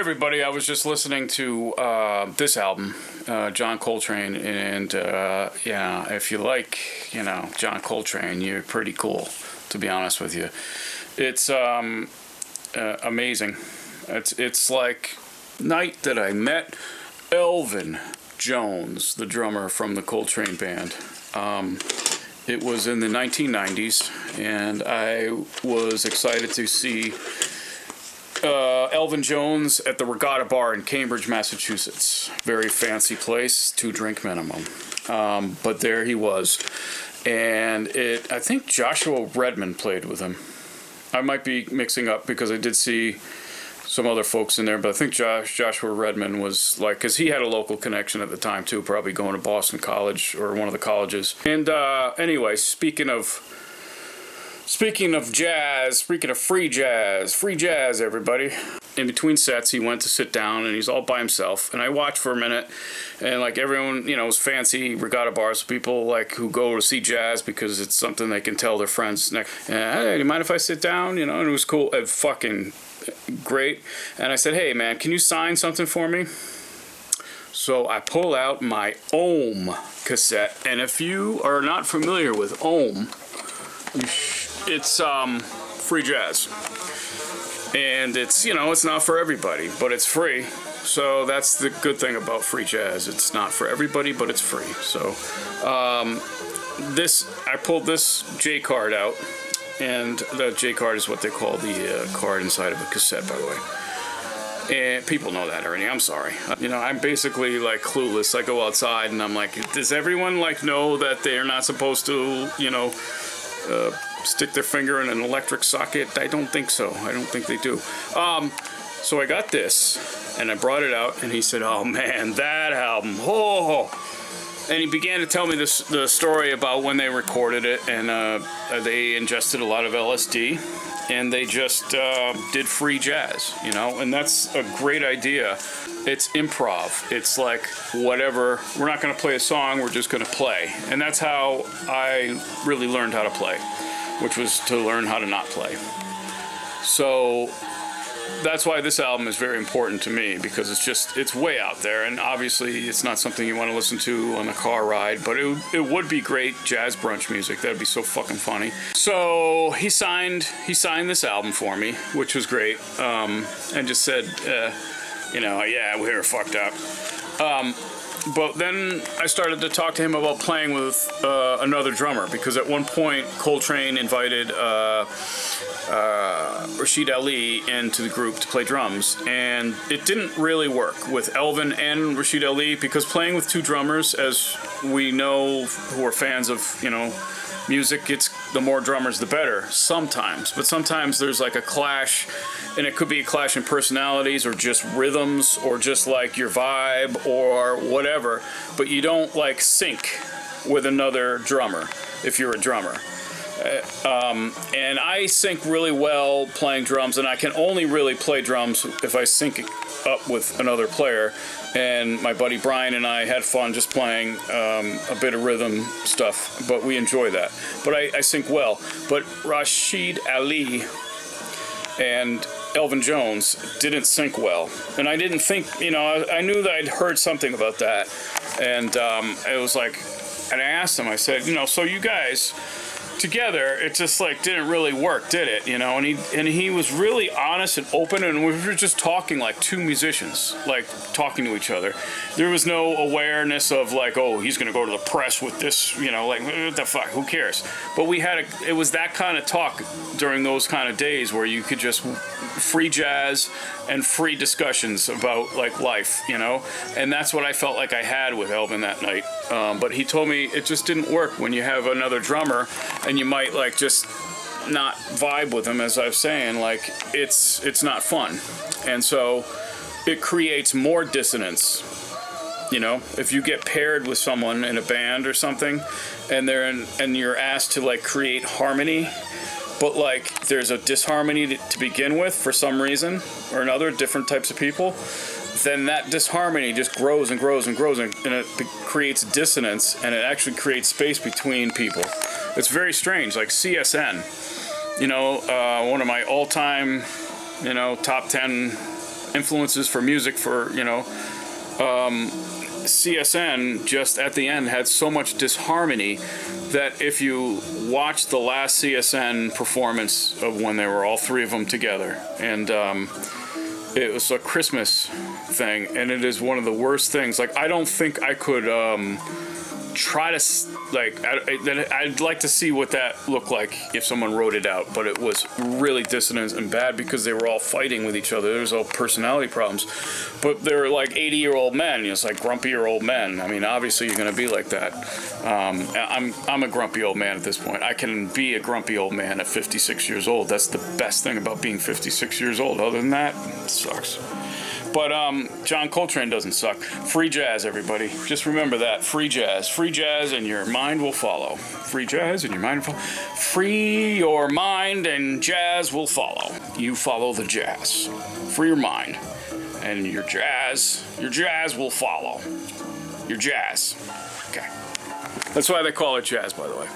Everybody, I was just listening to this album, John Coltrane, and yeah, if you like, John Coltrane, you're pretty cool, to be honest with you. It's amazing. It's like night that I met Elvin Jones, the drummer from the Coltrane Band. It was in the 1990s, and I was excited to see Elvin Jones at the Regatta Bar in Cambridge, Massachusetts. Very fancy place, 2-drink minimum. But there he was. And I think Joshua Redman played with him. I might be mixing up because I did see some other folks in there, but I think Joshua Redman was like, because he had a local connection at the time too, probably going to Boston College or one of the colleges. And anyway, speaking of jazz, speaking of free jazz, everybody. In between sets, he went to sit down, and he's all by himself. And I watched for a minute, and like everyone, was fancy regatta bars, people like who go to see jazz because it's something they can tell their friends next. Hey, do you mind if I sit down? And it was cool, fucking great. And I said, hey man, can you sign something for me? So I pull out my Ohm cassette, and if you are not familiar with Ohm, it's free jazz, and it's it's not for everybody, but it's free. So that's the good thing about free jazz. It's not for everybody, but it's free. So I pulled this J card out, and the J card is what they call the card inside of a cassette, by the way. And people know that already. I'm sorry. I'm basically like clueless. I go outside and I'm like, does everyone like know that they're not supposed to, stick their finger in an electric socket? I don't think so. I don't think they do. So I got this, and I brought it out, and he said, oh man, that album, oh. And he began to tell me the story about when they recorded it, and they ingested a lot of LSD, and they just did free jazz, and that's a great idea. It's improv. It's like whatever. We're not going to play a song, we're just going to play. And that's how I really learned how to play, which was to learn how to not play. So that's why this album is very important to me, because it's way out there, and obviously it's not something you want to listen to on a car ride, but it would be great jazz brunch music. That'd be so fucking funny. So he signed this album for me, which was great, and just said, yeah, we were fucked up. But then I started to talk to him about playing with another drummer, because at one point Coltrane invited Rashid Ali into the group to play drums, and it didn't really work with Elvin and Rashid Ali, because playing with two drummers, as we know who are fans of music, it's the more drummers the better sometimes, but sometimes there's like a clash, and it could be a clash in personalities or just rhythms or just like your vibe or whatever, but you don't like sync with another drummer if you're a drummer. And I sync really well playing drums, and I can only really play drums if I sync up with another player. And my buddy Brian and I had fun just playing a bit of rhythm stuff, but we enjoy that. But I sync well. But Rashid Ali and Elvin Jones didn't sync well, and I didn't think, I knew that I'd heard something about that, and it was like, and I asked him, I said, so you guys together, it just like didn't really work, did it? And he was really honest and open, and we were just talking like two musicians, like talking to each other. There was no awareness of like, oh, he's gonna go to the press with this, like what the fuck, who cares? But it was that kind of talk during those kind of days where you could just free jazz and free discussions about like life, and that's what I felt like I had with Elvin that night. But he told me it just didn't work when you have another drummer, and you might like just not vibe with him, as I was saying, like it's not fun, and so it creates more dissonance. If you get paired with someone in a band or something, and you're asked to like create harmony, but like there's a disharmony to begin with for some reason or another, different types of people, then that disharmony just grows and grows and grows, and it creates dissonance, and it actually creates space between people. It's very strange. Like CSN, one of my all-time, top 10 influences for music for, you know, CSN just at the end had so much disharmony that if you watch the last CSN performance of when they were all three of them together, and it was a Christmas thing, and it is one of the worst things. Like, I don't think I could try to, like, I'd like to see what that looked like if someone wrote it out, but it was really dissonant and bad because they were all fighting with each other. There was all personality problems, but they were like 80-year-old men, it's like grumpy-year old men. I mean, obviously you're going to be like that. I'm a grumpy old man at this point. I can be a grumpy old man at 56 years old. That's the best thing about being 56 years old. Other than that, it sucks. But John Coltrane doesn't suck. Free jazz, everybody. Just remember that. Free jazz. Free jazz and your mind will follow. Free jazz and your mind will follow. Free your mind and jazz will follow. You follow the jazz. Free your mind. And your jazz will follow. Your jazz. Okay. That's why they call it jazz, by the way.